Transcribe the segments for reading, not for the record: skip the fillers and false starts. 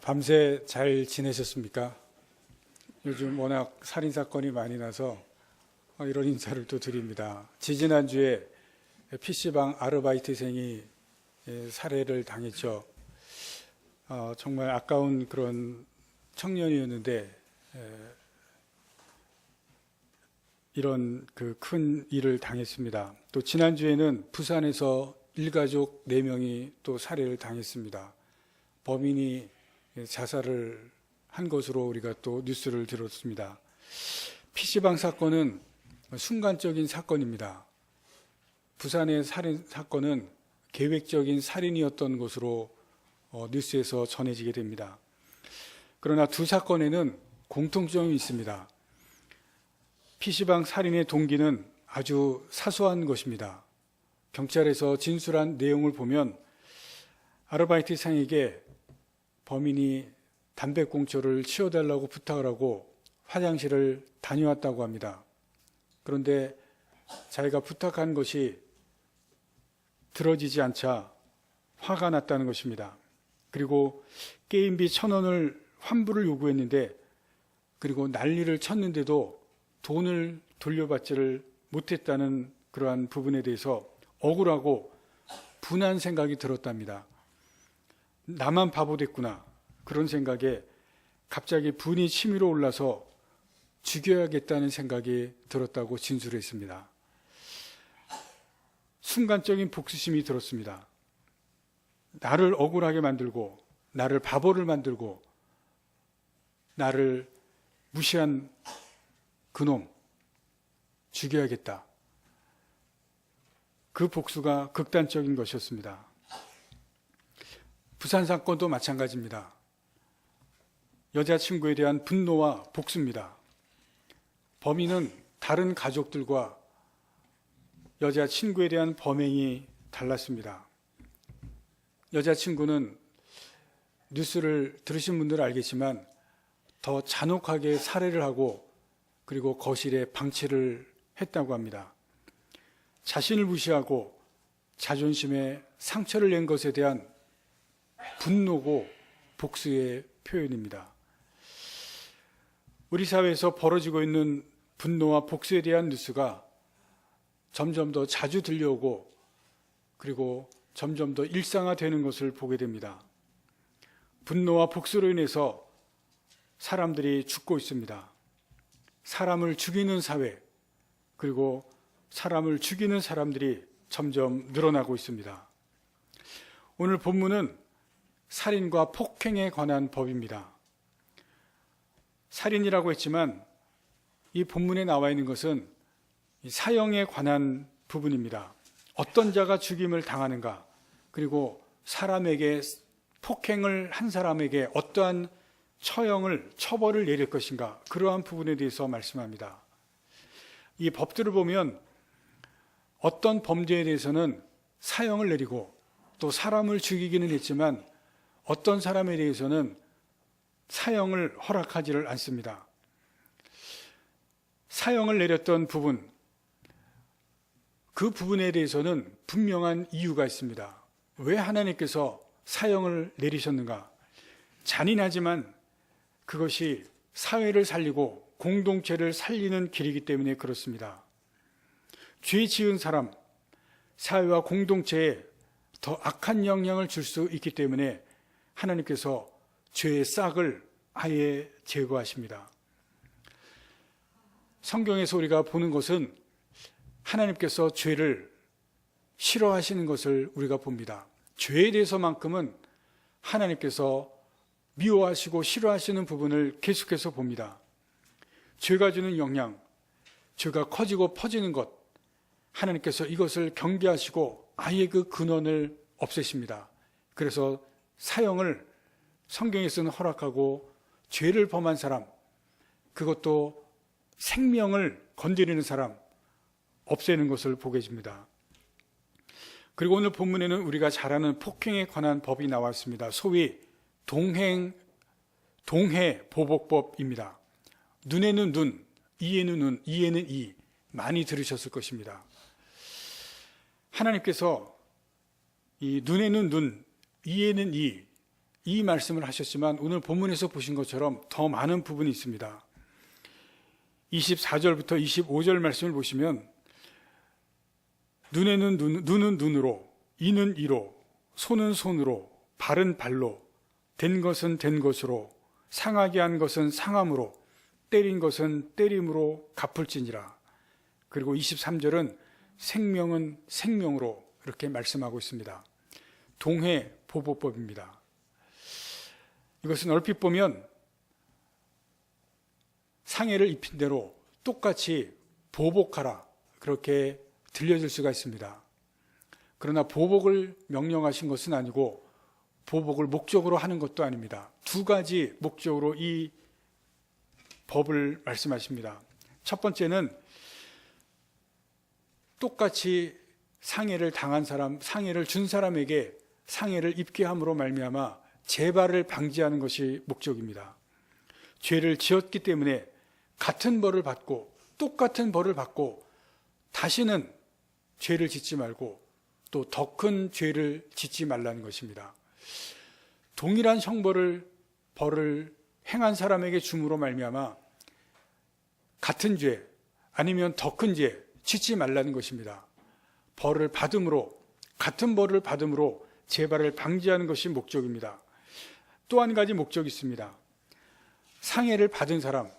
밤새 잘 지내셨습니까? 요즘 워낙 살인사건이 많이 나서 이런 인사를 또 드립니다. 지지난주에 PC방 아르바이트생이 살해를 당했죠. 정말 아까운 그런 청년이었는데 이런 그 큰 일을 당했습니다. 또 지난주에는 부산에서 일가족 4명이 또 살해를 당했습니다. 범인이 자살을 한 것으로 우리가 또 뉴스를 들었습니다. PC방 사건은 순간적인 사건입니다. 부산의 살인 사건은 계획적인 살인이었던 것으로 뉴스에서 전해지게 됩니다. 그러나 두 사건에는 공통점이 있습니다. PC방 살인의 동기는 아주 사소한 것입니다. 경찰에서 진술한 내용을 보면 아르바이트생에게 범인이 담배꽁초를 치워달라고 부탁을 하고 화장실을 다녀왔다고 합니다. 그런데 자기가 부탁한 것이 들어지지 않자 화가 났다는 것입니다. 그리고 게임비 1,000원을 환불을 요구했는데 그리고 난리를 쳤는데도 돈을 돌려받지를 못했다는 그러한 부분에 대해서 억울하고 분한 생각이 들었답니다. 나만 바보 됐구나. 그런 생각에 갑자기 분이 치밀어 올라서 죽여야겠다는 생각이 들었다고 진술했습니다. 순간적인 복수심이 들었습니다. 나를 억울하게 만들고 나를 바보를 만들고 나를 무시한 그놈 죽여야겠다. 그 복수가 극단적인 것이었습니다. 부산 사건도 마찬가지입니다. 여자친구에 대한 분노와 복수입니다. 범인은 다른 가족들과 여자친구에 대한 범행이 달랐습니다. 여자친구는 뉴스를 들으신 분들은 알겠지만 더 잔혹하게 살해를 하고 그리고 거실에 방치를 했다고 합니다. 자신을 무시하고 자존심에 상처를 낸 것에 대한 분노고 복수의 표현입니다. 우리 사회에서 벌어지고 있는 분노와 복수에 대한 뉴스가 점점 더 자주 들려오고 그리고 점점 더 일상화되는 것을 보게 됩니다. 분노와 복수로 인해서 사람들이 죽고 있습니다. 사람을 죽이는 사회 그리고 사람을 죽이는 사람들이 점점 늘어나고 있습니다. 오늘 본문은 살인과 폭행에 관한 법입니다. 살인이라고 했지만 이 본문에 나와 있는 것은 사형에 관한 부분입니다. 어떤 자가 죽임을 당하는가 그리고 사람에게 폭행을 한 사람에게 어떠한 처벌을 내릴 것인가 그러한 부분에 대해서 말씀합니다. 이 법들을 보면 어떤 범죄에 대해서는 사형을 내리고 또 사람을 죽이기는 했지만 어떤 사람에 대해서는 사형을 허락하지를 않습니다. 사형을 내렸던 부분, 그 부분에 대해서는 분명한 이유가 있습니다. 왜 하나님께서 사형을 내리셨는가? 잔인하지만 그것이 사회를 살리고 공동체를 살리는 길이기 때문에 그렇습니다. 죄 지은 사람, 사회와 공동체에 더 악한 영향을 줄 수 있기 때문에 하나님께서 죄의 싹을 아예 제거하십니다. 성경에서 우리가 보는 것은 하나님께서 죄를 싫어하시는 것을 우리가 봅니다. 죄에 대해서만큼은 하나님께서 미워하시고 싫어하시는 부분을 계속해서 봅니다. 죄가 주는 영향, 죄가 커지고 퍼지는 것, 하나님께서 이것을 경계하시고 아예 그 근원을 없애십니다. 그래서 사형을 성경에서는 허락하고 죄를 범한 사람, 그것도 생명을 건드리는 사람 없애는 것을 보게 됩니다. 그리고 오늘 본문에는 우리가 잘 아는 폭행에 관한 법이 나왔습니다. 소위 동해 보복법입니다. 눈에는 눈, 이에는 눈, 이에는 이 많이 들으셨을 것입니다. 하나님께서 이 눈에는 눈, 이에는 이 이 말씀을 하셨지만 오늘 본문에서 보신 것처럼 더 많은 부분이 있습니다. 24절부터 25절 말씀을 보시면 눈은 눈으로, 이는 이로, 손은 손으로, 발은 발로, 된 것은 된 것으로, 상하게 한 것은 상함으로, 때린 것은 때림으로 갚을지니라. 그리고 23절은 생명은 생명으로 이렇게 말씀하고 있습니다. 동해보복법입니다. 이것은 얼핏 보면 상해를 입힌 대로 똑같이 보복하라 그렇게 들려질 수가 있습니다. 그러나 보복을 명령하신 것은 아니고 보복을 목적으로 하는 것도 아닙니다. 두 가지 목적으로 이 법을 말씀하십니다. 첫 번째는 똑같이 상해를 당한 사람, 상해를 준 사람에게 상해를 입게 함으로 말미암아 재발을 방지하는 것이 목적입니다. 죄를 지었기 때문에 같은 벌을 받고 똑같은 벌을 받고 다시는 죄를 짓지 말고 또 더 큰 죄를 짓지 말라는 것입니다. 동일한 형벌을 벌을 행한 사람에게 줌으로 말미암아 같은 죄 아니면 더 큰 죄 짓지 말라는 것입니다. 벌을 받음으로 같은 벌을 받음으로 재발을 방지하는 것이 목적입니다. 또 한 가지 목적이 있습니다. 상해를 받은 사람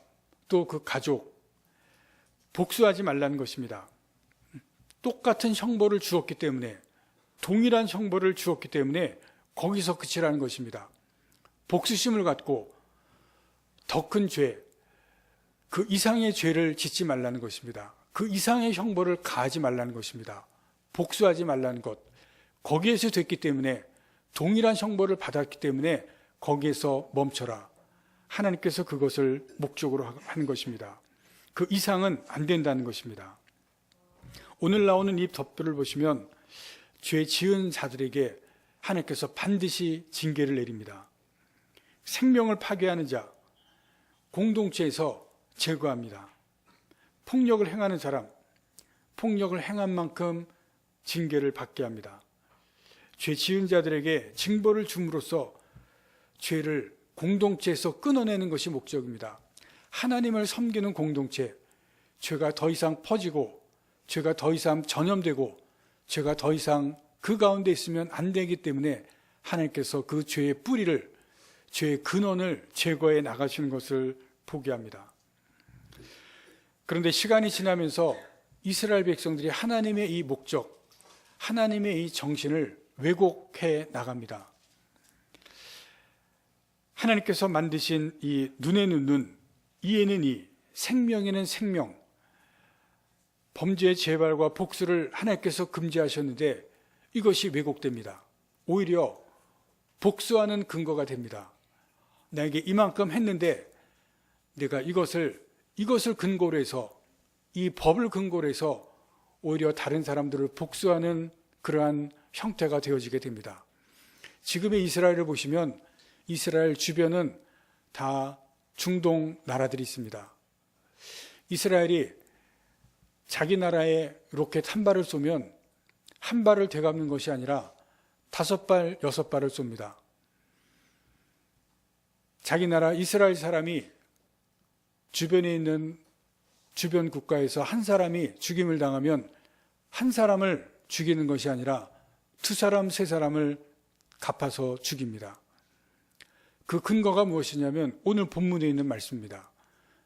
또 그 가족 복수하지 말라는 것입니다. 똑같은 형벌을 주었기 때문에 동일한 형벌을 주었기 때문에 거기서 그치라는 것입니다. 복수심을 갖고 더 큰 죄, 그 이상의 죄를 짓지 말라는 것입니다. 그 이상의 형벌을 가하지 말라는 것입니다. 복수하지 말라는 것, 거기에서 됐기 때문에 동일한 형벌을 받았기 때문에 거기에서 멈춰라. 하나님께서 그것을 목적으로 하는 것입니다. 그 이상은 안 된다는 것입니다. 오늘 나오는 이 법들을 보시면 죄 지은 자들에게 하나님께서 반드시 징계를 내립니다. 생명을 파괴하는 자, 공동체에서 제거합니다. 폭력을 행하는 사람, 폭력을 행한 만큼 징계를 받게 합니다. 죄 지은 자들에게 징벌을 줌으로써 죄를 공동체에서 끊어내는 것이 목적입니다. 하나님을 섬기는 공동체, 죄가 더 이상 퍼지고 죄가 더 이상 전염되고 죄가 더 이상 그 가운데 있으면 안 되기 때문에 하나님께서 그 죄의 뿌리를, 죄의 근원을 제거해 나가시는 것을 보게 합니다. 그런데 시간이 지나면서 이스라엘 백성들이 하나님의 이 목적, 하나님의 이 정신을 왜곡해 나갑니다. 하나님께서 만드신 이 눈에는 눈, 이에는 이, 생명에는 생명, 범죄의 재발과 복수를 하나님께서 금지하셨는데 이것이 왜곡됩니다. 오히려 복수하는 근거가 됩니다. 나에게 이만큼 했는데 내가 이것을 근거로 해서, 이 법을 근거로 해서 오히려 다른 사람들을 복수하는 그러한 형태가 되어지게 됩니다. 지금의 이스라엘을 보시면 이스라엘 주변은 다 중동 나라들이 있습니다. 이스라엘이 자기 나라에 로켓 한 발을 쏘면 한 발을 되갚는 것이 아니라 5발, 6발을 쏩니다. 자기 나라 이스라엘 사람이 주변에 있는 주변 국가에서 한 사람이 죽임을 당하면 한 사람을 죽이는 것이 아니라 2사람, 3사람을 갚아서 죽입니다. 그 근거가 무엇이냐면 오늘 본문에 있는 말씀입니다.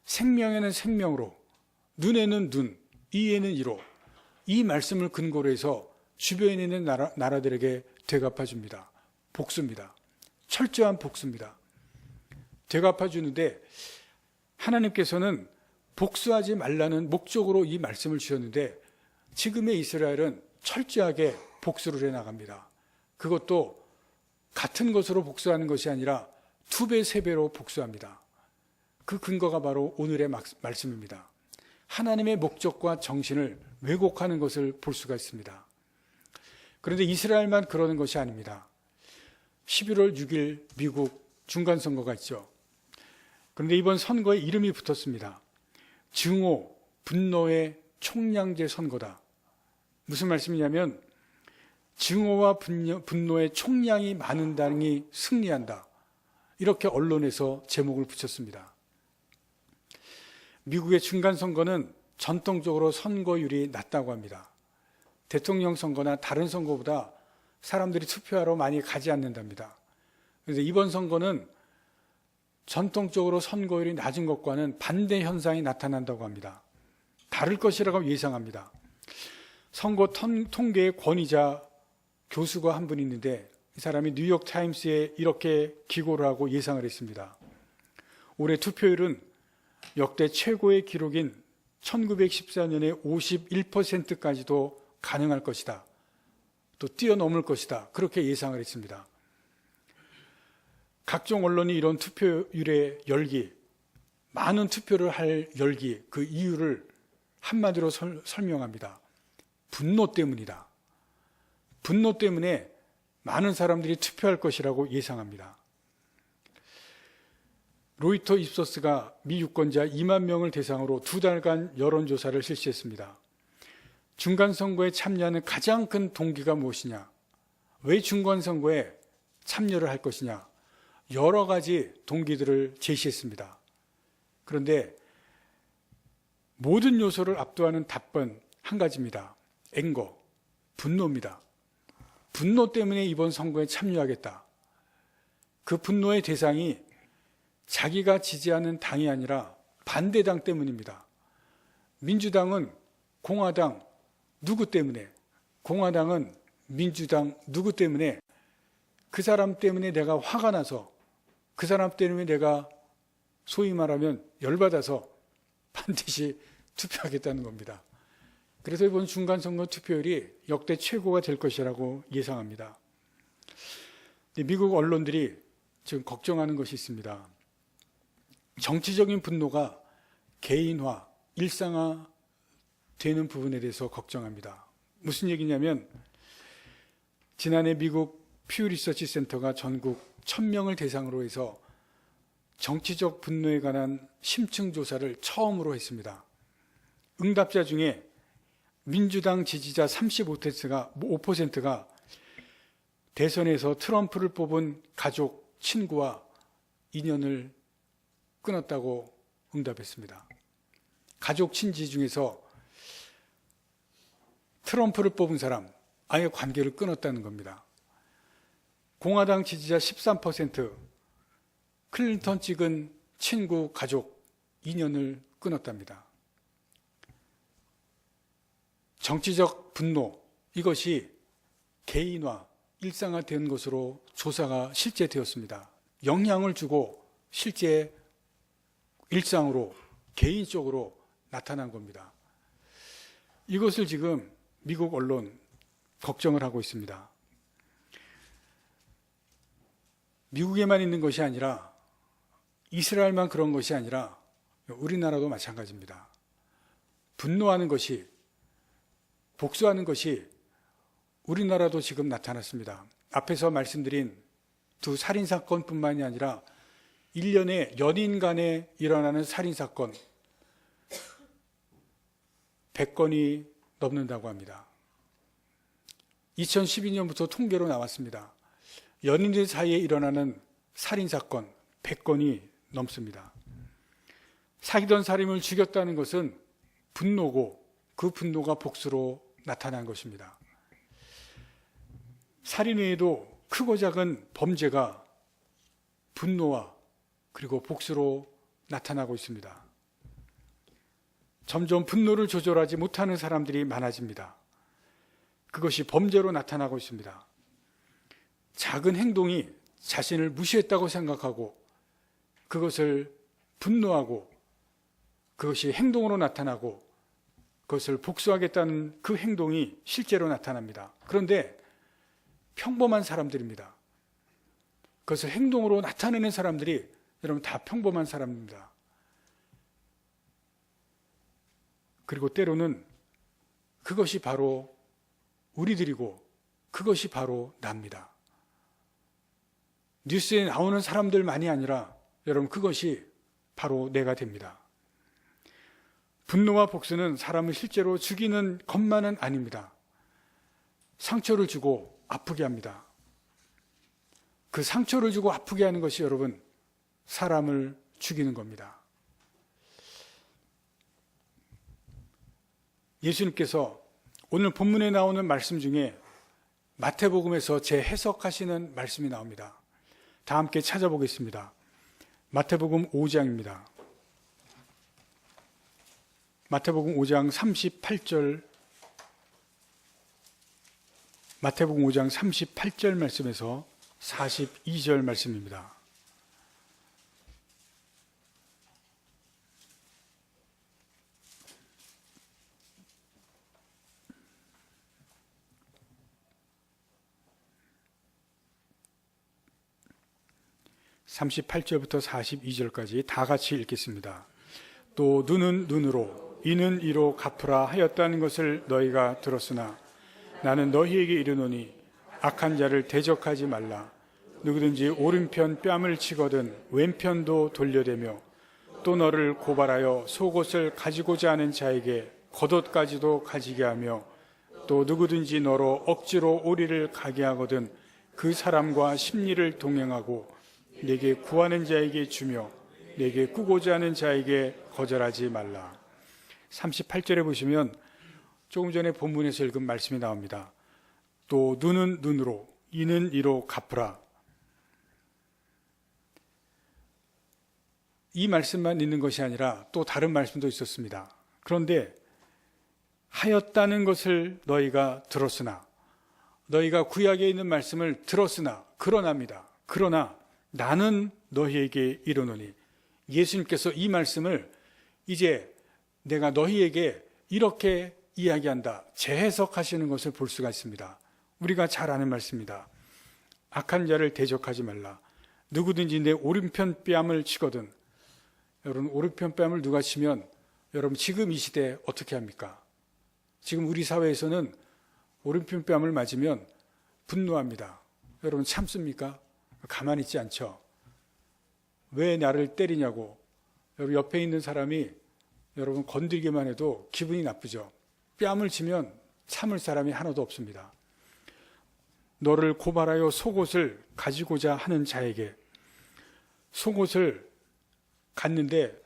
생명에는 생명으로, 눈에는 눈, 이에는 이로, 이 말씀을 근거로 해서 주변에 있는 나라들에게 되갚아줍니다. 복수입니다. 철저한 복수입니다. 되갚아주는데 하나님께서는 복수하지 말라는 목적으로 이 말씀을 주셨는데 지금의 이스라엘은 철저하게 복수를 해나갑니다. 그것도 같은 것으로 복수하는 것이 아니라 2배, 3배로 복수합니다. 그 근거가 바로 오늘의 말씀입니다. 하나님의 목적과 정신을 왜곡하는 것을 볼 수가 있습니다. 그런데 이스라엘만 그러는 것이 아닙니다. 11월 6일 미국 중간선거가 있죠. 그런데 이번 선거에 이름이 붙었습니다. 증오, 분노의 총량제 선거다. 무슨 말씀이냐면 증오와 분노의 총량이 많은 당이 승리한다. 이렇게 언론에서 제목을 붙였습니다. 미국의 중간선거는 전통적으로 선거율이 낮다고 합니다. 대통령 선거나 다른 선거보다 사람들이 투표하러 많이 가지 않는답니다. 그런데 이번 선거는 전통적으로 선거율이 낮은 것과는 반대 현상이 나타난다고 합니다. 다를 것이라고 예상합니다. 선거 통계의 권위자 교수가 한 분 있는데 이 사람이 뉴욕타임스에 이렇게 기고를 하고 예상을 했습니다. 올해 투표율은 역대 최고의 기록인 1914년의 51%까지도 가능할 것이다. 또 뛰어넘을 것이다. 그렇게 예상을 했습니다. 각종 언론이 이런 투표율의 열기, 많은 투표를 할 열기, 그 이유를 한마디로 설명합니다. 분노 때문이다. 분노 때문에 많은 사람들이 투표할 것이라고 예상합니다. 로이터 입소스가 미 유권자 2만 명을 대상으로 2달간 여론조사를 실시했습니다. 중간선거에 참여하는 가장 큰 동기가 무엇이냐? 왜 중간선거에 참여를 할 것이냐? 여러 가지 동기들을 제시했습니다. 그런데 모든 요소를 압도하는 답은 한 가지입니다. 앵거, 분노입니다. 분노 때문에 이번 선거에 참여하겠다. 그 분노의 대상이 자기가 지지하는 당이 아니라 반대당 때문입니다. 민주당은 공화당 누구 때문에, 공화당은 민주당 누구 때문에, 그 사람 때문에 내가 화가 나서, 그 사람 때문에 내가 소위 말하면 열받아서 반드시 투표하겠다는 겁니다. 그래서 이번 중간선거 투표율이 역대 최고가 될 것이라고 예상합니다. 미국 언론들이 지금 걱정하는 것이 있습니다. 정치적인 분노가 개인화, 일상화 되는 부분에 대해서 걱정합니다. 무슨 얘기냐면 지난해 미국 퓨 리서치 센터가 전국 1000명을 대상으로 해서 정치적 분노에 관한 심층 조사를 처음으로 했습니다. 응답자 중에 민주당 지지자 35%가 대선에서 트럼프를 뽑은 가족, 친구와 인연을 끊었다고 응답했습니다. 가족, 친지 중에서 트럼프를 뽑은 사람, 아예 관계를 끊었다는 겁니다. 공화당 지지자 13%, 클린턴 찍은 친구, 가족, 인연을 끊었답니다. 정치적 분노, 이것이 개인화, 일상화된 것으로 조사가 실제 되었습니다. 영향을 주고 실제 일상으로, 개인적으로 나타난 겁니다. 이것을 지금 미국 언론 걱정을 하고 있습니다. 미국에만 있는 것이 아니라 이스라엘만 그런 것이 아니라 우리나라도 마찬가지입니다. 분노하는 것이, 복수하는 것이 우리나라도 지금 나타났습니다. 앞에서 말씀드린 두 살인사건뿐만이 아니라 1년에 연인 간에 일어나는 살인사건 100건이 넘는다고 합니다. 2012년부터 통계로 나왔습니다. 연인들 사이에 일어나는 살인사건 100건이 넘습니다. 사귀던 사람을 죽였다는 것은 분노고 그 분노가 복수로 나타난 것입니다. 살인 외에도 크고 작은 범죄가 분노와 그리고 복수로 나타나고 있습니다. 점점 분노를 조절하지 못하는 사람들이 많아집니다. 그것이 범죄로 나타나고 있습니다. 작은 행동이 자신을 무시했다고 생각하고 그것을 분노하고 그것이 행동으로 나타나고 그것을 복수하겠다는 그 행동이 실제로 나타납니다. 그런데 평범한 사람들입니다. 그것을 행동으로 나타내는 사람들이 여러분 다 평범한 사람입니다. 그리고 때로는 그것이 바로 우리들이고 그것이 바로 납니다. 뉴스에 나오는 사람들만이 아니라 여러분 그것이 바로 내가 됩니다. 분노와 복수는 사람을 실제로 죽이는 것만은 아닙니다. 상처를 주고 아프게 합니다. 그 상처를 주고 아프게 하는 것이 여러분 사람을 죽이는 겁니다. 예수님께서 오늘 본문에 나오는 말씀 중에 마태복음에서 재해석하시는 말씀이 나옵니다. 다 함께 찾아보겠습니다. 마태복음 5장입니다. 마태복음 5장 38절, 마태복음 5장 38절 말씀에서 42절 말씀입니다. (38절부터) (42절까지) 다 같이 읽겠습니다. 또 눈은 눈으로 이는 이로 갚으라 하였다는 것을 너희가 들었으나 나는 너희에게 이르노니 악한 자를 대적하지 말라. 누구든지 오른편 뺨을 치거든 왼편도 돌려대며 또 너를 고발하여 속옷을 가지고자 하는 자에게 겉옷까지도 가지게 하며 또 누구든지 너로 억지로 오리를 가게 하거든 그 사람과 심리를 동행하고 내게 구하는 자에게 주며 내게 꾸고자 하는 자에게 거절하지 말라. 38절에 보시면 조금 전에 본문에서 읽은 말씀이 나옵니다. 또 눈은 눈으로 이는 이로 갚으라. 이 말씀만 있는 것이 아니라 또 다른 말씀도 있었습니다. 그런데 하였다는 것을 너희가 들었으나, 너희가 구약에 있는 말씀을 들었으나, 그러나 나는 너희에게 이르노니, 예수님께서 이 말씀을 이제 내가 너희에게 이렇게 이야기한다, 재해석하시는 것을 볼 수가 있습니다. 우리가 잘 아는 말씀입니다. 악한 자를 대적하지 말라. 누구든지 내 오른편 뺨을 치거든. 여러분, 오른편 뺨을 누가 치면 여러분 지금 이 시대에 어떻게 합니까? 지금 우리 사회에서는 오른편 뺨을 맞으면 분노합니다. 여러분 참습니까? 가만히 있지 않죠. 왜 나를 때리냐고 여러분 옆에 있는 사람이 여러분 건들기만 해도 기분이 나쁘죠. 뺨을 치면 참을 사람이 하나도 없습니다. 너를 고발하여 속옷을 가지고자 하는 자에게, 속옷을 갔는데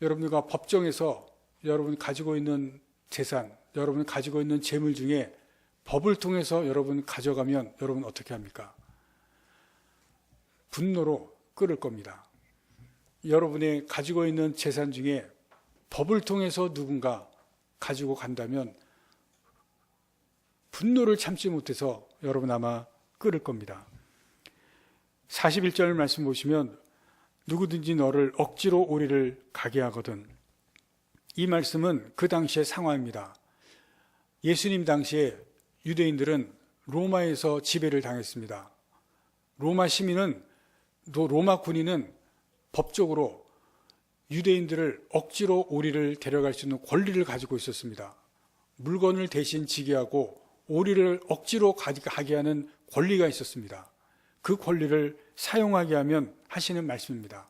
여러분들과 법정에서 여러분 가지고 있는 재산, 여러분 가지고 있는 재물 중에 법을 통해서 여러분 가져가면 여러분 어떻게 합니까? 분노로 끌을 겁니다. 여러분이 가지고 있는 재산 중에 법을 통해서 누군가 가지고 간다면 분노를 참지 못해서 여러분 아마 끌을 겁니다. 41절 말씀 보시면 누구든지 너를 억지로 오리를 가게 하거든. 이 말씀은 그 당시의 상황입니다. 예수님 당시에 유대인들은 로마에서 지배를 당했습니다. 로마 시민은, 또 로마 군인은 법적으로 유대인들을 억지로 오리를 데려갈 수 있는 권리를 가지고 있었습니다. 물건을 대신 지게 하고 오리를 억지로 가게 하는 권리가 있었습니다. 그 권리를 사용하게 하면 하시는 말씀입니다.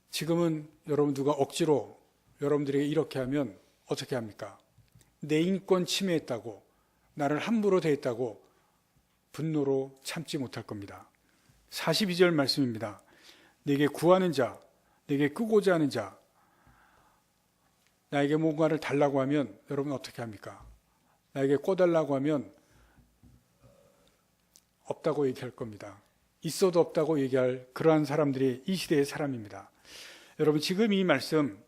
지금은 여러분 누가 억지로 여러분들에게 이렇게 하면 어떻게 합니까? 내 인권 침해했다고, 나를 함부로 대했다고 분노로 참지 못할 겁니다. 42절 말씀입니다. 내게 구하는 자, 내게 끄고자 하는 자, 나에게 뭔가를 달라고 하면 여러분 어떻게 합니까? 나에게 꿔달라고 하면 없다고 얘기할 겁니다. 있어도 없다고 얘기할 그러한 사람들이 이 시대의 사람입니다. 여러분 지금 이 말씀,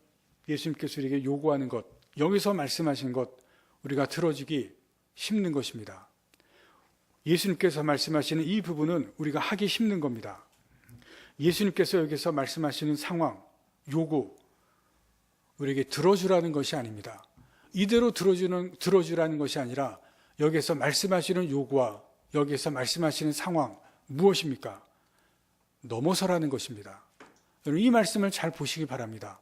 예수님께서 우리에게 요구하는 것, 여기서 말씀하신 것 우리가 들어주기 힘든 것입니다. 예수님께서 말씀하시는 이 부분은 우리가 하기 힘든 겁니다. 예수님께서 여기서 말씀하시는 상황, 요구, 우리에게 들어주라는 것이 아닙니다. 이대로 들어주라는 것이 아니라 여기서 말씀하시는 요구와 여기서 말씀하시는 상황 무엇입니까? 넘어서라는 것입니다. 여러분 이 말씀을 잘 보시기 바랍니다.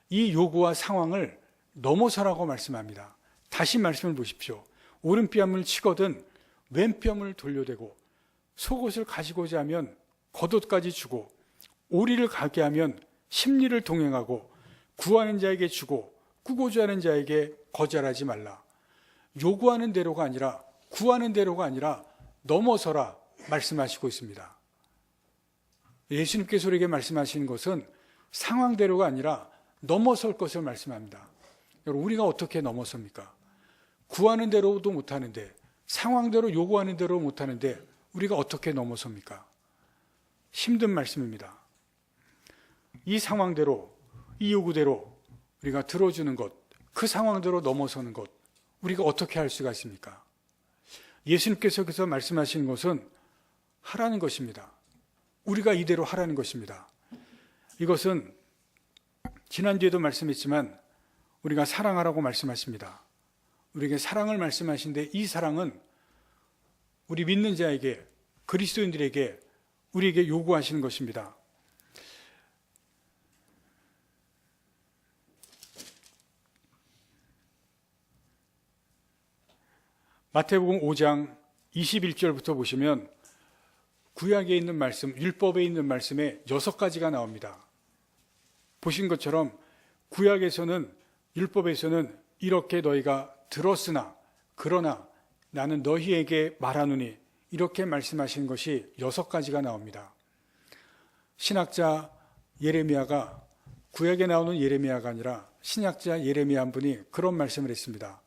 이 요구와 상황을 넘어서라고 말씀합니다. 다시 말씀을 보십시오. 오른뺨을 치거든 왼뺨을 돌려대고 속옷을 가지고자 하면 겉옷까지 주고 오리를 가게 하면 심리를 동행하고 구하는 자에게 주고 꾸고자 하는 자에게 거절하지 말라. 요구하는 대로가 아니라 구하는 대로가 아니라 넘어서라 말씀하시고 있습니다. 예수님께서 우리에게 말씀하시는 것은 상황대로가 아니라 넘어설 것을 말씀합니다. 여러분, 우리가 어떻게 넘어섭니까? 구하는 대로도 못하는데, 상황대로 요구하는 대로 못하는데 우리가 어떻게 넘어섭니까? 힘든 말씀입니다. 이 상황대로, 이 요구대로 우리가 들어주는 것, 그 상황대로 넘어서는 것, 우리가 어떻게 할 수가 있습니까? 예수님께서 그래서 말씀하시는 것은 하라는 것입니다. 우리가 이대로 하라는 것입니다. 이것은 지난주에도 말씀했지만 우리가 사랑하라고 말씀하십니다. 우리에게 사랑을 말씀하신데 이 사랑은 우리 믿는 자에게, 그리스도인들에게, 우리에게 요구하시는 것입니다. 마태복음 5장 21절부터 보시면 구약에 있는 말씀, 율법에 있는 말씀에 6가지가 나옵니다. 보신 것처럼 구약에서는, 율법에서는 이렇게 너희가 들었으나 그러나 나는 너희에게 말하노니 이렇게 말씀하시는 것이 6가지가 나옵니다. 신학자 예레미야가, 구약에 나오는 예레미야가 아니라 신약자 예레미야 한 분이 그런 말씀을 했습니다.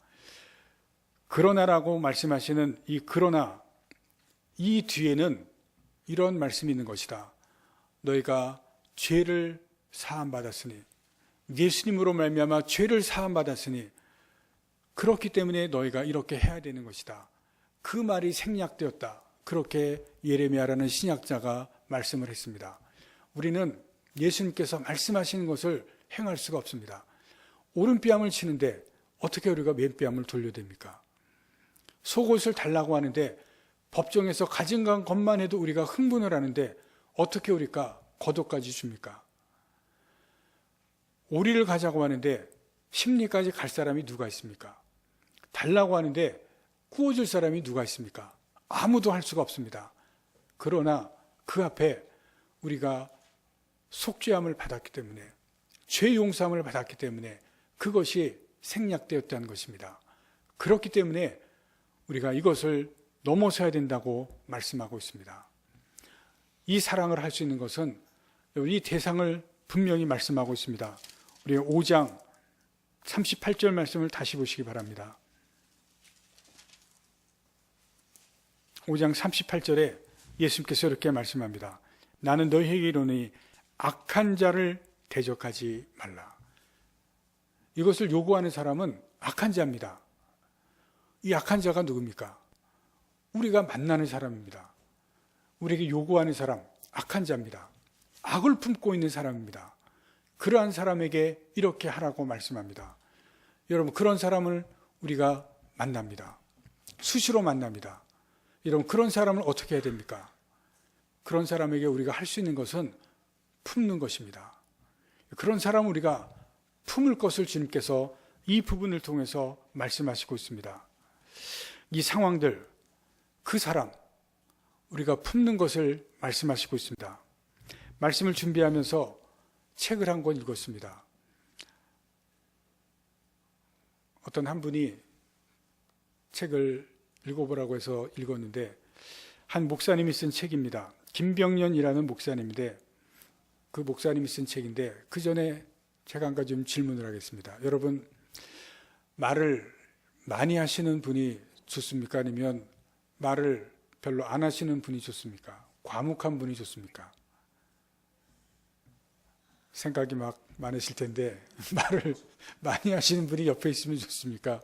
그러나라고 말씀하시는 이 그러나, 이 뒤에는 이런 말씀이 있는 것이다. 너희가 죄를 사함받았으니, 예수님으로 말미암아 죄를 사함받았으니 그렇기 때문에 너희가 이렇게 해야 되는 것이다. 그 말이 생략되었다. 그렇게 예레미야라는 신약자가 말씀을 했습니다. 우리는 예수님께서 말씀하시는 것을 행할 수가 없습니다. 오른뺨을 치는데 어떻게 우리가 왼뺨을 돌려댑니까? 속옷을 달라고 하는데 법정에서 가진 것만 해도 우리가 흥분을 하는데 어떻게 우리가 겉옷까지 줍니까? 오리를 가자고 하는데 심리까지 갈 사람이 누가 있습니까? 달라고 하는데 구워줄 사람이 누가 있습니까? 아무도 할 수가 없습니다. 그러나 그 앞에 우리가 속죄함을 받았기 때문에, 죄 용서함을 받았기 때문에 그것이 생략되었다는 것입니다. 그렇기 때문에 우리가 이것을 넘어서야 된다고 말씀하고 있습니다. 이 사랑을 할 수 있는 것은 이 대상을 분명히 말씀하고 있습니다. 우리 5장 38절 말씀을 다시 보시기 바랍니다. 5장 38절에 예수님께서 이렇게 말씀합니다. 나는 너희에게 이르노니 악한 자를 대적하지 말라. 이것을 요구하는 사람은 악한 자입니다. 이 악한 자가 누굽니까? 우리가 만나는 사람입니다. 우리에게 요구하는 사람, 악한 자입니다. 악을 품고 있는 사람입니다. 그러한 사람에게 이렇게 하라고 말씀합니다. 여러분, 그런 사람을 우리가 만납니다. 수시로 만납니다. 여러분, 그런 사람을 어떻게 해야 됩니까? 그런 사람에게 우리가 할 수 있는 것은 품는 것입니다. 그런 사람을 우리가 품을 것을 주님께서 이 부분을 통해서 말씀하시고 있습니다. 이 상황들, 그 사람, 우리가 품는 것을 말씀하시고 있습니다. 말씀을 준비하면서 책을 한 권 읽었습니다. 어떤 한 분이 책을 읽어보라고 해서 읽었는데 한 목사님이 쓴 책입니다. 김병년이라는 목사님인데 그 목사님이 쓴 책인데 그 전에 제가 한 가지 좀 질문을 하겠습니다. 여러분, 말을 많이 하시는 분이 좋습니까? 아니면 말을 별로 안 하시는 분이 좋습니까? 과묵한 분이 좋습니까? 생각이 막 많으실 텐데 말을 많이 하시는 분이 옆에 있으면 좋습니까?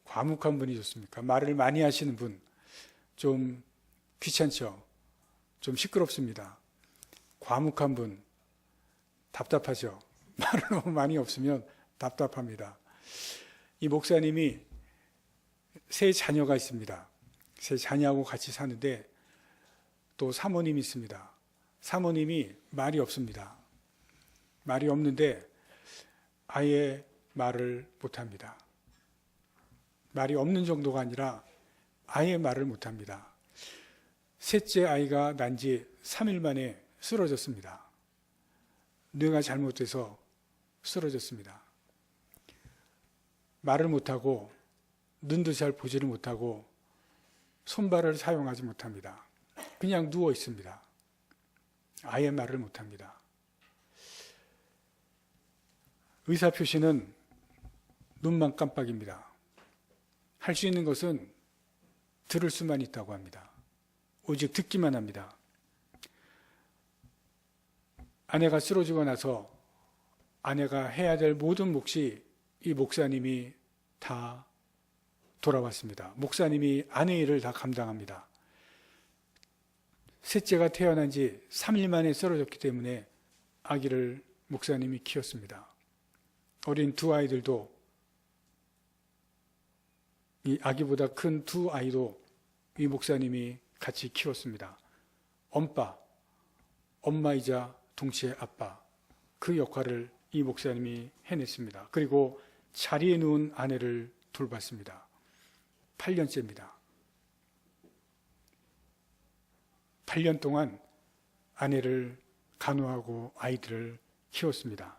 과묵한 분이 좋습니까? 말을 많이 하시는 분, 좀 귀찮죠? 좀 시끄럽습니다. 과묵한 분, 답답하죠? 말을 너무 많이 없으면 답답합니다. 이 목사님이 세 자녀가 있습니다. 세 자녀하고 같이 사는데 또 사모님이 있습니다. 사모님이 말이 없습니다. 말이 없는데 아예 말을 못합니다. 말이 없는 정도가 아니라 아예 말을 못합니다. 셋째 아이가 난 지 3일 만에 쓰러졌습니다. 뇌가 잘못돼서 쓰러졌습니다. 말을 못하고 눈도 잘 보지를 못하고 손발을 사용하지 못합니다. 그냥 누워 있습니다. 아예 말을 못합니다. 의사표시는 눈만 깜빡입니다. 할 수 있는 것은 들을 수만 있다고 합니다. 오직 듣기만 합니다. 아내가 쓰러지고 나서 아내가 해야 될 모든 몫이 이 목사님이 다 돌아왔습니다. 목사님이 아내 일을 다 감당합니다. 셋째가 태어난 지 3일 만에 쓰러졌기 때문에 아기를 목사님이 키웠습니다. 어린 두 아이들도, 이 아기보다 큰 두 아이도 이 목사님이 같이 키웠습니다. 엄마이자 동시에 아빠, 그 역할을 이 목사님이 해냈습니다. 그리고 자리에 누운 아내를 돌봤습니다. 8년째입니다. 8년 동안 아내를 간호하고 아이들을 키웠습니다.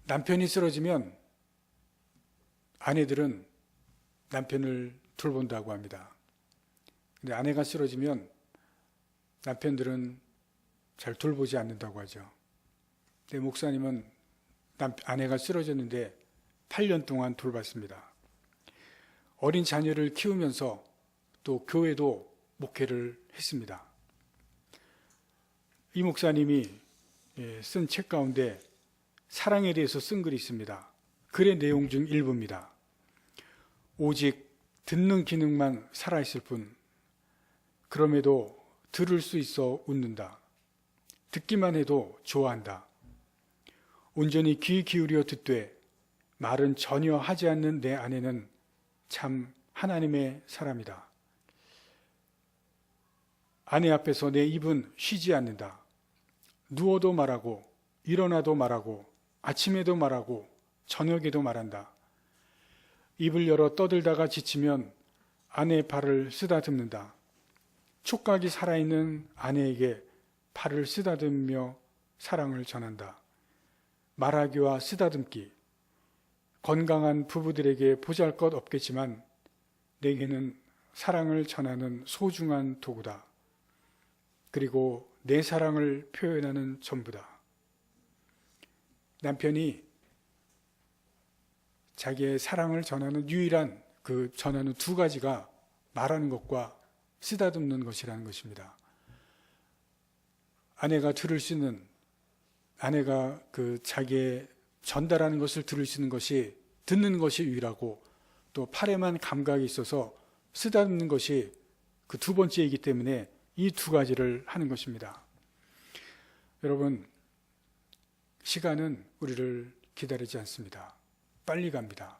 남편이 쓰러지면 아내들은 남편을 돌본다고 합니다. 근데 아내가 쓰러지면 남편들은 잘 돌보지 않는다고 하죠. 근데 목사님은 아내가 쓰러졌는데 8년 동안 돌봤습니다. 어린 자녀를 키우면서 또 교회도 목회를 했습니다. 이 목사님이 쓴 책 가운데 사랑에 대해서 쓴 글이 있습니다. 글의 내용 중 일부입니다. 오직 듣는 기능만 살아있을 뿐, 그럼에도 들을 수 있어 웃는다. 듣기만 해도 좋아한다. 온전히 귀 기울여 듣되 말은 전혀 하지 않는 내 아내는 참 하나님의 사람이다. 아내 앞에서 내 입은 쉬지 않는다. 누워도 말하고 일어나도 말하고 아침에도 말하고 저녁에도 말한다. 입을 열어 떠들다가 지치면 아내의 발을 쓰다듬는다. 촉각이 살아있는 아내에게 발을 쓰다듬으며 사랑을 전한다. 말하기와 쓰다듬기, 건강한 부부들에게 보잘것 없겠지만 내게는 사랑을 전하는 소중한 도구다. 그리고 내 사랑을 표현하는 전부다. 남편이 자기의 사랑을 전하는 유일한 전하는 두 가지가 말하는 것과 쓰다듬는 것이라는 것입니다. 아내가 들을 수 있는, 아내가 자기의 전달하는 것을 들을 수 있는 것이, 듣는 것이 유일하고, 또 팔에만 감각이 있어서 쓰다듬는 것이 그 두 번째이기 때문에 이 두 가지를 하는 것입니다. 여러분, 시간은 우리를 기다리지 않습니다. 빨리 갑니다.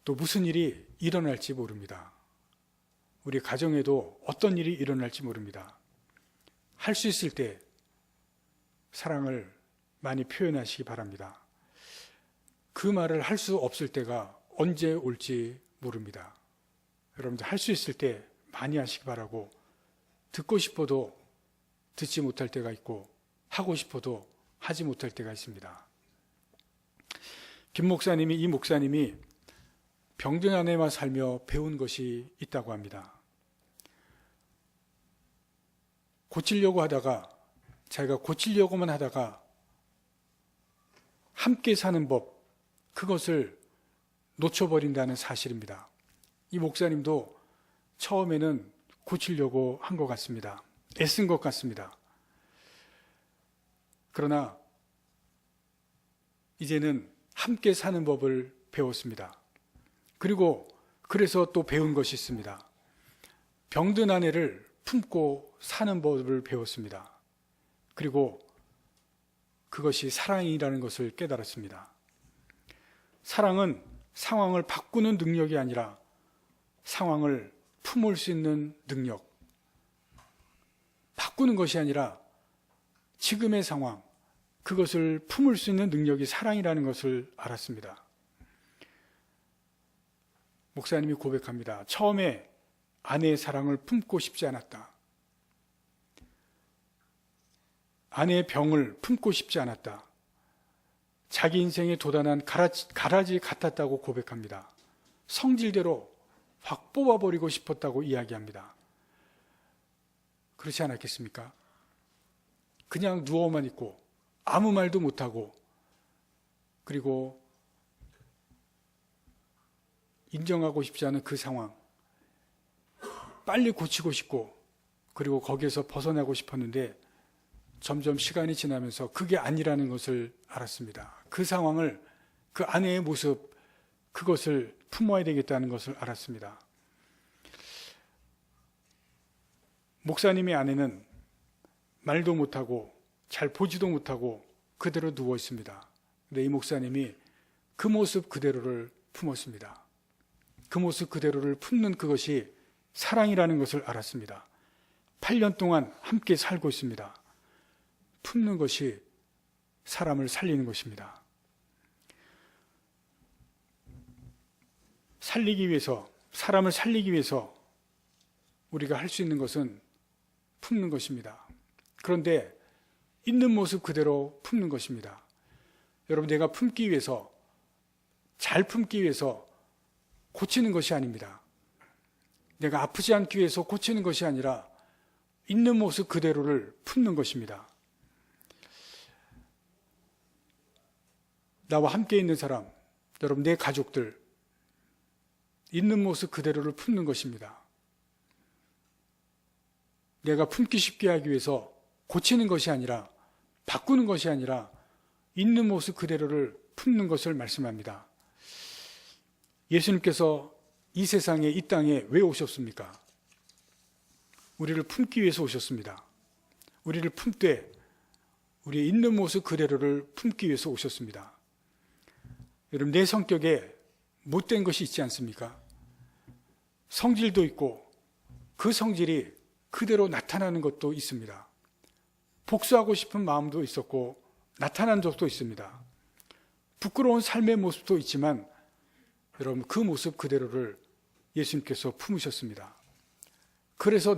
또 무슨 일이 일어날지 모릅니다. 우리 가정에도 어떤 일이 일어날지 모릅니다. 할 수 있을 때 사랑을 많이 표현하시기 바랍니다. 그 말을 할 수 없을 때가 언제 올지 모릅니다. 여러분들 할 수 있을 때 많이 하시기 바라고, 듣고 싶어도 듣지 못할 때가 있고 하고 싶어도 하지 못할 때가 있습니다. 김 목사님이, 이 목사님이 병든 아내와 살며 배운 것이 있다고 합니다. 고치려고 하다가, 자기가 고치려고만 하다가 함께 사는 법, 그것을 놓쳐버린다는 사실입니다. 이 목사님도 처음에는 고치려고 한 것 같습니다. 애쓴 것 같습니다. 그러나 이제는 함께 사는 법을 배웠습니다. 그리고 그래서 또 배운 것이 있습니다. 병든 아내를 품고 사는 법을 배웠습니다. 그리고 그것이 사랑이라는 것을 깨달았습니다. 사랑은 상황을 바꾸는 능력이 아니라 상황을 품을 수 있는 능력, 바꾸는 것이 아니라 지금의 상황, 그것을 품을 수 있는 능력이 사랑이라는 것을 알았습니다. 목사님이 고백합니다. 처음에 아내의 사랑을 품고 싶지 않았다. 아내의 병을 품고 싶지 않았다. 자기 인생에 도단한 가라지 같았다고 고백합니다. 성질대로 확 뽑아버리고 싶었다고 이야기합니다. 그렇지 않았겠습니까? 그냥 누워만 있고 아무 말도 못하고, 그리고 인정하고 싶지 않은 그 상황, 빨리 고치고 싶고, 그리고 거기에서 벗어나고 싶었는데 점점 시간이 지나면서 그게 아니라는 것을 알았습니다. 그 상황을, 그 아내의 모습, 그것을 품어야 되겠다는 것을 알았습니다. 목사님의 아내는 말도 못하고 잘 보지도 못하고 그대로 누워 있습니다. 근데 이 목사님이 그 모습 그대로를 품었습니다. 그 모습 그대로를 품는 그것이 사랑이라는 것을 알았습니다. 8년 동안 함께 살고 있습니다. 품는 것이 사람을 살리는 것입니다. 살리기 위해서, 사람을 살리기 위해서 우리가 할 수 있는 것은 품는 것입니다. 그런데 있는 모습 그대로 품는 것입니다. 여러분, 내가 품기 위해서, 잘 품기 위해서 고치는 것이 아닙니다. 내가 아프지 않기 위해서 고치는 것이 아니라 있는 모습 그대로를 품는 것입니다. 나와 함께 있는 사람, 여러분, 내 가족들, 있는 모습 그대로를 품는 것입니다. 내가 품기 쉽게 하기 위해서 고치는 것이 아니라, 바꾸는 것이 아니라 있는 모습 그대로를 품는 것을 말씀합니다. 예수님께서 이 세상에, 이 땅에 왜 오셨습니까? 우리를 품기 위해서 오셨습니다. 우리를 품되 우리의 있는 모습 그대로를 품기 위해서 오셨습니다. 여러분, 내 성격에 못된 것이 있지 않습니까? 성질도 있고 그 성질이 그대로 나타나는 것도 있습니다. 복수하고 싶은 마음도 있었고 나타난 적도 있습니다. 부끄러운 삶의 모습도 있지만 여러분, 그 모습 그대로를 예수님께서 품으셨습니다. 그래서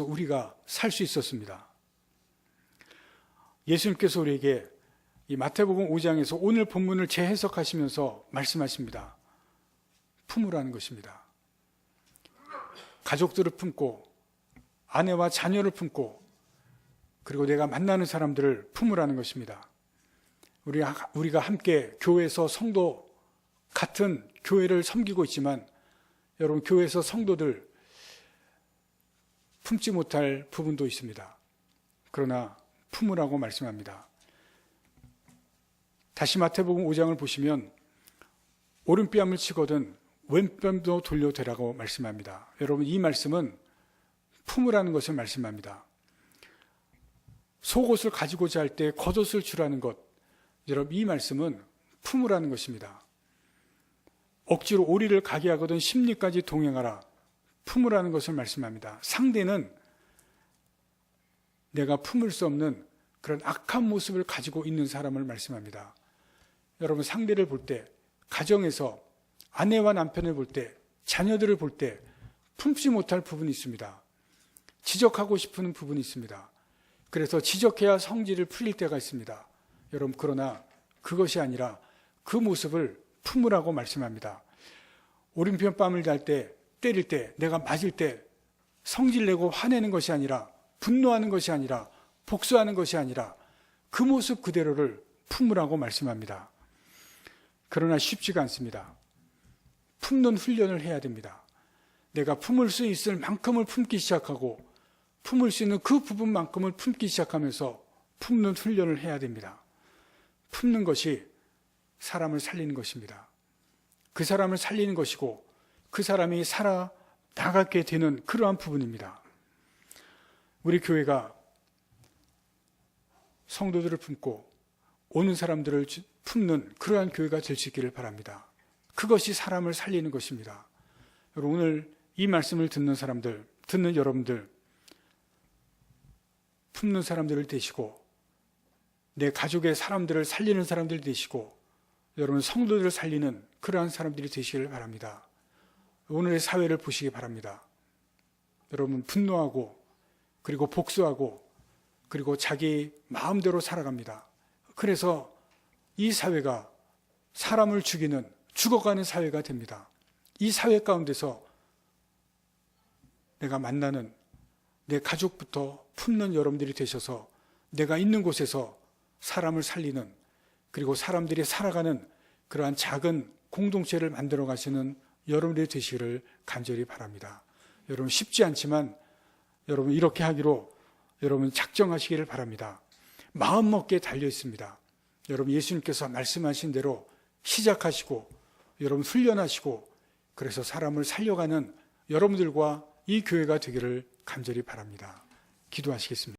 우리가 살 수 있었습니다. 예수님께서 우리에게 이 마태복음 5장에서 오늘 본문을 재해석하시면서 말씀하십니다. 품으라는 것입니다. 가족들을 품고, 아내와 자녀를 품고, 그리고 내가 만나는 사람들을 품으라는 것입니다. 우리가 함께 교회에서 성도, 같은 교회를 섬기고 있지만 여러분, 교회에서 성도들 품지 못할 부분도 있습니다. 그러나 품으라고 말씀합니다. 다시 마태복음 5장을 보시면 오른뺨을 치거든 왼뺨도 돌려대라고 말씀합니다. 여러분, 이 말씀은 품으라는 것을 말씀합니다. 속옷을 가지고자 할 때 겉옷을 주라는 것, 여러분, 이 말씀은 품으라는 것입니다. 억지로 오리를 가게 하거든 심리까지 동행하라, 품으라는 것을 말씀합니다. 상대는 내가 품을 수 없는 그런 악한 모습을 가지고 있는 사람을 말씀합니다. 여러분, 상대를 볼 때, 가정에서 아내와 남편을 볼 때, 자녀들을 볼 때 품지 못할 부분이 있습니다. 지적하고 싶은 부분이 있습니다. 그래서 지적해야 성질을 풀릴 때가 있습니다. 여러분, 그러나 그것이 아니라 그 모습을 품으라고 말씀합니다. 오른편뺨을 달 때, 때릴 때, 내가 맞을 때 성질내고 화내는 것이 아니라, 분노하는 것이 아니라, 복수하는 것이 아니라 그 모습 그대로를 품으라고 말씀합니다. 그러나 쉽지가 않습니다. 품는 훈련을 해야 됩니다. 내가 품을 수 있을 만큼을 품기 시작하고 품을 수 있는 그 부분만큼을 품기 시작하면서 품는 훈련을 해야 됩니다. 품는 것이 사람을 살리는 것입니다. 그 사람을 살리는 것이고 그 사람이 살아나가게 되는 그러한 부분입니다. 우리 교회가 성도들을 품고 오는 사람들을 품는 그러한 교회가 될 수 있기를 바랍니다. 그것이 사람을 살리는 것입니다. 오늘 이 말씀을 듣는 사람들, 듣는 여러분들, 품는 사람들을 되시고 내 가족의 사람들을 살리는 사람들이 되시고 여러분 성도들을 살리는 그러한 사람들이 되시기를 바랍니다. 오늘의 사회를 보시기 바랍니다. 여러분, 분노하고 그리고 복수하고 그리고 자기 마음대로 살아갑니다. 그래서 이 사회가 사람을 죽이는, 죽어가는 사회가 됩니다. 이 사회 가운데서 내가 만나는 내 가족부터 품는 여러분들이 되셔서 내가 있는 곳에서 사람을 살리는, 그리고 사람들이 살아가는 그러한 작은 공동체를 만들어 가시는 여러분들이 되시기를 간절히 바랍니다. 여러분 쉽지 않지만 여러분 이렇게 하기로 여러분 작정하시기를 바랍니다. 마음먹기에 달려 있습니다. 여러분 예수님께서 말씀하신 대로 시작하시고 여러분 훈련하시고 그래서 사람을 살려가는 여러분들과 이 교회가 되기를 간절히 바랍니다. 기도하시겠습니다.